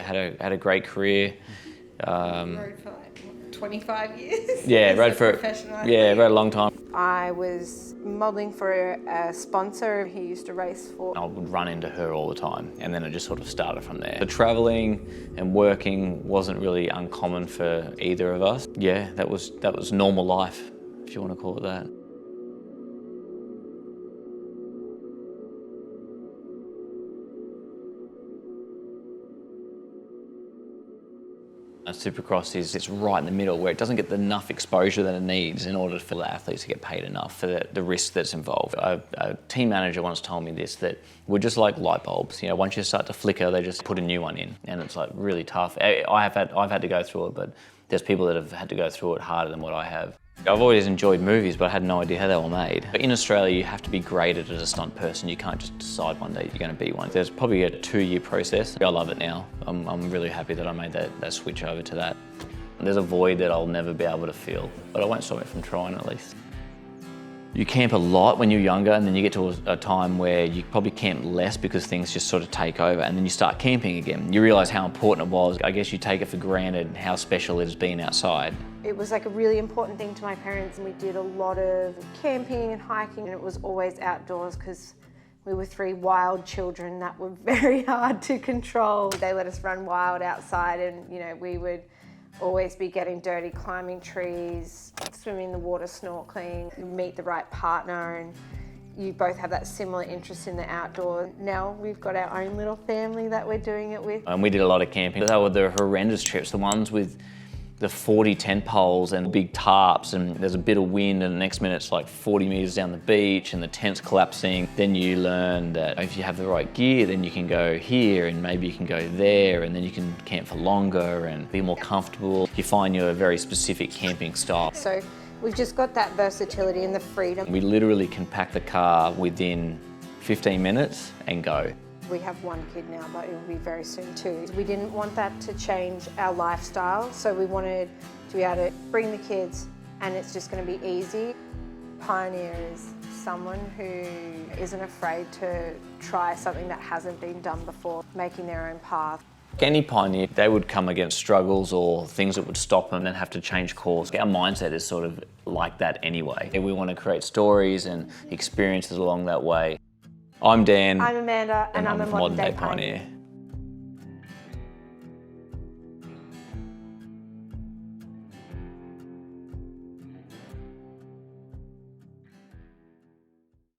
I had a great career. Rode for like 25 years? Yeah, rode a long time. I was modelling for a sponsor he used to race for. I would run into her all the time, and then it just sort of started from there. The travelling and working wasn't really uncommon for either of us. Yeah, that was normal life, if you want to call it that. Supercross it's right in the middle where it doesn't get enough exposure that it needs in order for the athletes to get paid enough for the risk that's involved. A team manager once told me this, that we're just like light bulbs. You know, once you start to flicker, they just put a new one in, and it's like really tough. I've had to go through it, but there's people that have had to go through it harder than what I have. I've always enjoyed movies, but I had no idea how they were made. In Australia, you have to be graded as a stunt person. You can't just decide one day you're going to be one. There's probably a 2-year process. I love it now. I'm really happy that I made that switch over to that. There's a void that I'll never be able to feel, but I won't stop me from trying at least. You camp a lot when you're younger, and then you get to a time where you probably camp less because things just sort of take over, and then you start camping again. You realise how important it was. I guess you take it for granted how special it has been outside. It was like a really important thing to my parents, and we did a lot of camping and hiking, and it was always outdoors because we were 3 wild children that were very hard to control. They let us run wild outside, and you know, we would always be getting dirty, climbing trees, swimming in the water, snorkeling, meet the right partner, and you both have that similar interest in the outdoors. Now we've got our own little family that we're doing it with. And we did a lot of camping. They were the horrendous trips, the ones with the 40 tent poles and big tarps, and there's a bit of wind, and the next minute it's like 40 metres down the beach and the tent's collapsing. Then you learn that if you have the right gear, then you can go here and maybe you can go there, and then you can camp for longer and be more comfortable. You find your very specific camping style. So we've just got that versatility and the freedom. We literally can pack the car within 15 minutes and go. We have 1 kid now, but it will be very soon too. We didn't want that to change our lifestyle, so we wanted to be able to bring the kids, and it's just going to be easy. Pioneer is someone who isn't afraid to try something that hasn't been done before, making their own path. Any pioneer, they would come against struggles or things that would stop them and have to change course. Our mindset is sort of like that anyway. We want to create stories and experiences along that way. I'm Dan. I'm Amanda, and I'm a modern day pioneer.